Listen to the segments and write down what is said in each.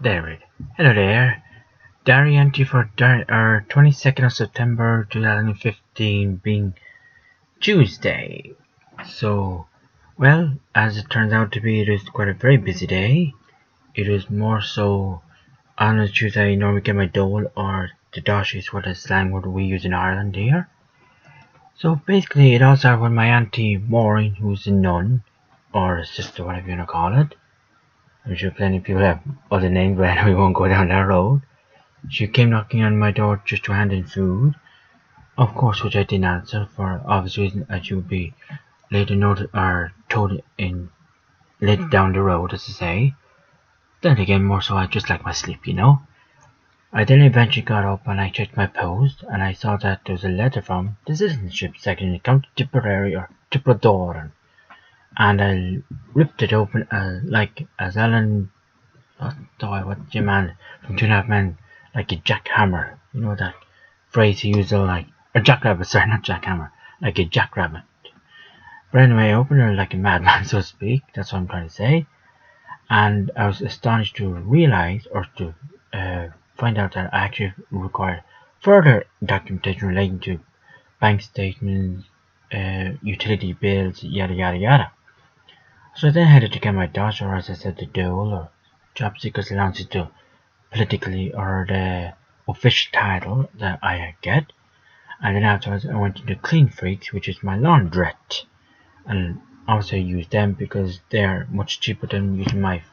There it. Hello there. Diary entry for 22nd of September 2015 being Tuesday. So, well, as it turns out to be, it is quite a very busy day. It is more so on a Tuesday I normally get my dole or the dosh is what a slang word we use in Ireland here. So basically it all started with my auntie Maureen, who's a nun, or a sister, whatever you want to call it. I'm sure plenty of people have other names, but we won't go down that road. She came knocking on my door just to hand in food, of course, which I didn't answer for obvious reasons, as you would be later noted or told in later down the road, as to say. Then again, more so, I just like my sleep. I then eventually got up and I checked my post, and I saw that there was a letter from the citizenship section in County Tipperary or Tipperdoran, and I ripped it open as Alan, what's your man from Two and a Half Men, like a jackhammer. You know that phrase he used, like a jackrabbit. Sorry, not jackhammer, like a jackrabbit. But anyway, I opened it like a madman, so to speak. That's what I'm trying to say. And I was astonished to realize, or to find out, that I actually required further documentation relating to bank statements, utility bills, yada yada yada. So I then headed to get my dosh, or as I said, the dole, or job seekers allowance to politically, or the official title that I get. And then afterwards I went to the Clean Freaks, which is my laundrette, and obviously I use them because they're much cheaper than using my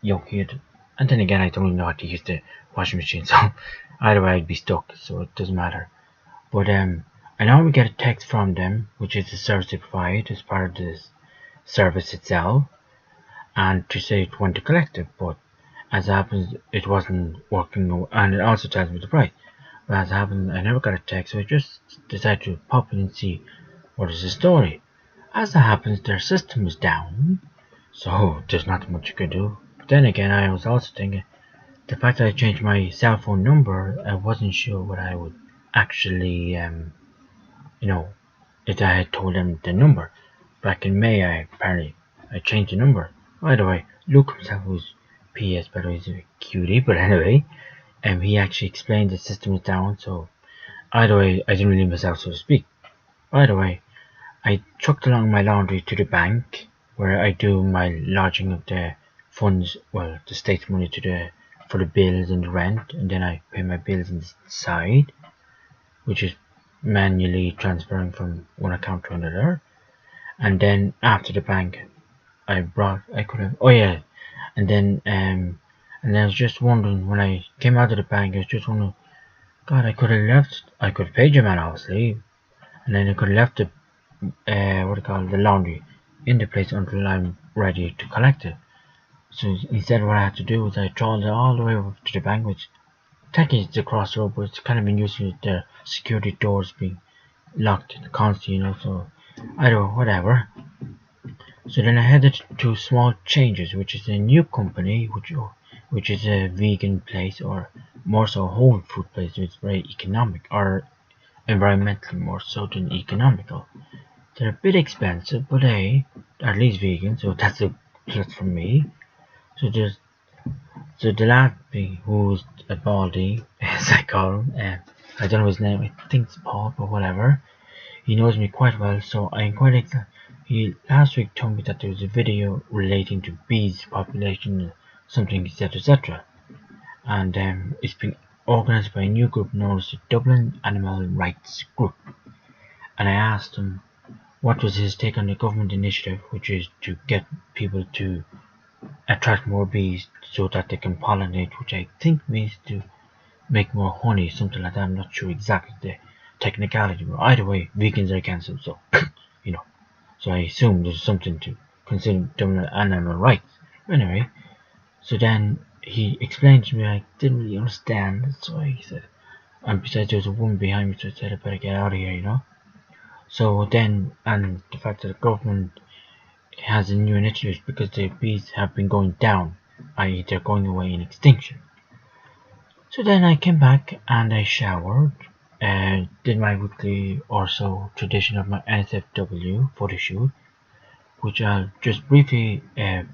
Yokid. And then again, I don't even know how to use the washing machine, so either way I'd be stuck, so it doesn't matter. But I normally get a text from them, which is the service they provide as part of the service itself, and to say when to collect it. But as it happens, it wasn't working, and it also tells me the price. But as it happens, I never got a text, so I just decided to pop in and see what is the story. As it happens, their system is down, so there's not much you could do. But then again, I was also thinking, the fact that I changed my cell phone number, I wasn't sure what I would actually, if I had told them the number. Back in May, I changed the number. Either way, Luke himself was PS, by the way, he's a cutie, but anyway, he actually explained the system was down, so either way, I didn't really miss out, so to speak. Either way, I trucked along my laundry to the bank, where I do my lodging of the funds, well, the state's money for the bills and the rent, and then I pay my bills inside, which is manually transferring from one account to another. And then after the bank, and then I was just wondering, when I came out of the bank, I was just wondering, God, I could have paid your man, obviously, and then I could have left the laundry in the place until I'm ready to collect it. So instead, what I had to do was I trolled it all the way over to the bank, which technically it's across the road, but it's kind of been used to the security doors being locked constantly, so I don't know, whatever. So then I headed to Small Changes, which is a new company, which is a vegan place, or more so a whole food place. So it's very economic, or environmentally more so than economical. They're a bit expensive, but hey, at least vegan, so that's a plus for me. So the lad who's a baldy, as I call him, I don't know his name, I think it's Paul, but whatever. He knows me quite well, so I'm quite excited. He last week told me that there was a video relating to bees population, something, etc. And it's been organised by a new group known as the Dublin Animal Rights Group. And I asked him what was his take on the government initiative, which is to get people to attract more bees so that they can pollinate, which I think means to make more honey, something like that. I'm not sure exactly the technicality, but either way, vegans are against it, so So I assume there's something to consider Dublin animal rights. Anyway, so then he explained to me, I didn't really understand, so he said, and besides there was a woman behind me, so I said I better get out of here. So then, and the fact that the government has a new initiative because the bees have been going down, i.e. they're going away in extinction. So then I came back and I showered and did my weekly or so tradition of my NSFW photo shoot, which I'll just briefly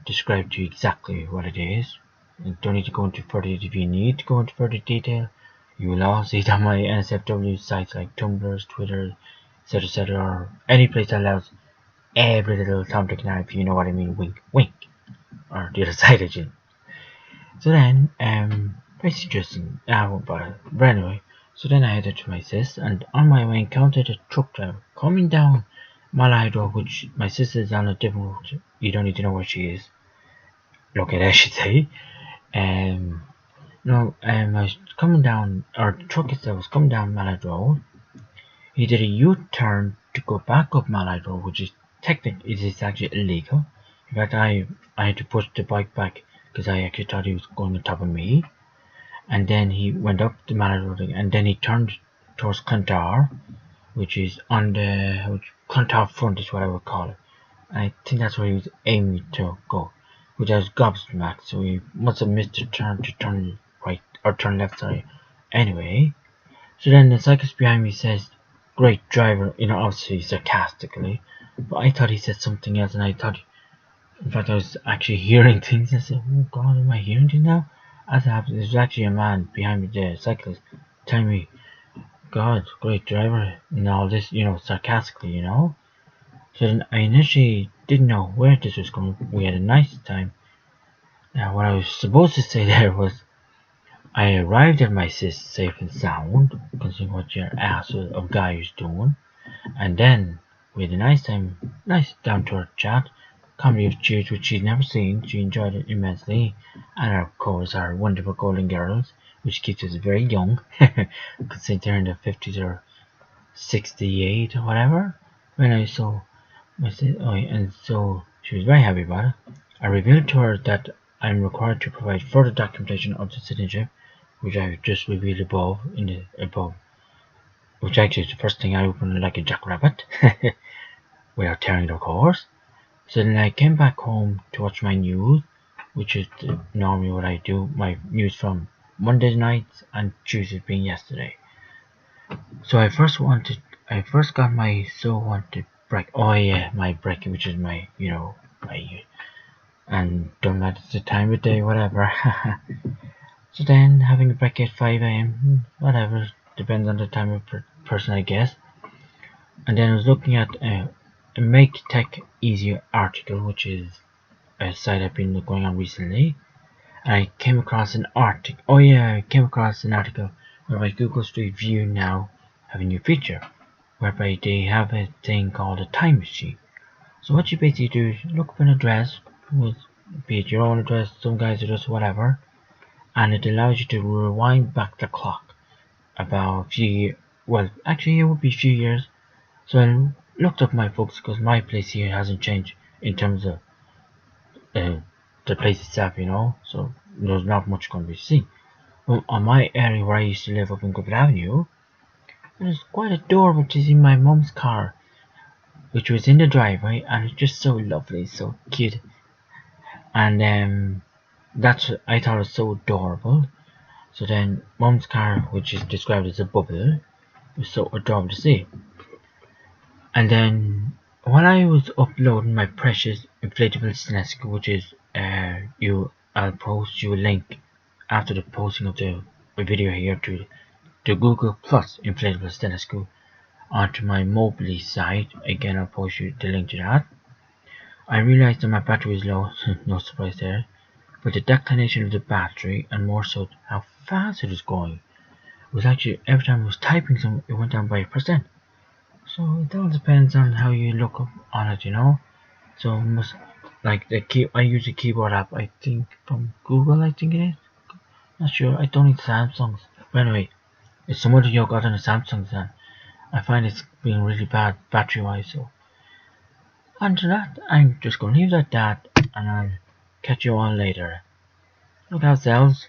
describe to you exactly what it is. You don't need to go into further. If you need to go into further detail, you will all see it on my NSFW sites like Tumblr, Twitter, etc., or any place that allows every little Tom, Dick, and Harry, if you know what I mean. Wink, wink, or the other side of you. So then, basically just I won't bother. But anyway, so then I headed to my sis, and on my way encountered a truck driver coming down Malahide Road, which my sister's on a different route. You don't need to know where she is. Look at, I should say. Um, no, I was coming down, or the truck itself was coming down Malahide Road. He did a U-turn to go back up Malahide Road, which is technically it is actually illegal. In fact, I had to push the bike back because I actually thought he was going on top of me. And then he went up the Malahide Road, and then he turned towards Clontarf, which is on the Clontarf front is what I would call it. And I think that's where he was aiming to go, which I was gobsmacked. So he must have missed the turn to turn right or turn left. Sorry. Anyway, so then the cyclist behind me says, "Great driver," obviously sarcastically. But I thought he said something else, and I thought, in fact, I was actually hearing things. I said, "Oh God, am I hearing things now?" As it happens, there's actually a man behind me, the cyclist, telling me, "God, great driver," and all this, sarcastically. So then I initially didn't know where this was going. We had a nice time. Now, what I was supposed to say there was, I arrived at my sis safe and sound, considering what your ass of guy is doing. And then we had a nice time, nice down to earth chat, comedy of cheers which she'd never seen. She enjoyed it immensely, and of course our wonderful golden girls, which keeps us very young, considering they're in their 50s or 68 or whatever. When I saw my sister, and so she was very happy about it. I revealed to her that I'm required to provide further documentation of the citizenship, which I have just revealed above which actually is the first thing I opened like a jackrabbit, without tearing it, of course. So then I came back home to watch my news, which is normally what I do, my news from Monday nights and Tuesdays being yesterday. So I first got my so wanted break. Oh yeah, my break, which is my, and don't matter the time of day, whatever. So then having a break at 5 a.m., whatever, depends on the time of person, I guess. And then I was looking at a Make Tech Easier article, which is a site I've been going on recently. And I came across an article. Oh yeah, I came across an article whereby Google Street View now have a new feature, whereby they have a thing called a time machine. So what you basically do is look up an address, be it your own address, some guy's address, whatever, and it allows you to rewind back the clock about a few years. Well, actually, it would be a few years. So I looked up my folks because my place here hasn't changed in terms of the place itself, so there's not much going to be seen. Well, on my area where I used to live up in Griffith Avenue, it was quite adorable to see my mum's car, which was in the driveway, and it's just so lovely, so cute. And I thought it was so adorable. So then mum's car, which is described as a bubble, was so adorable to see. And then while I was uploading my precious inflatable stethoscope, which is I'll post you a link after the posting of the video here to the Google Plus inflatable stethoscope onto my Mobily site. Again, I'll post you the link to that. I realized that my battery was low, no surprise there, but the declination of the battery, and more so how fast it was going, was actually every time I was typing something, it went down by 1%. So it all depends on how you look up on it, So I use a keyboard app, I think from Google, I think it is. Not sure. I don't need Samsungs. But anyway, if some other you got on a Samsung, then I find it's being really bad battery wise. So onto that, I'm just gonna leave it at that, and I'll catch you on later. Look out, yourselves.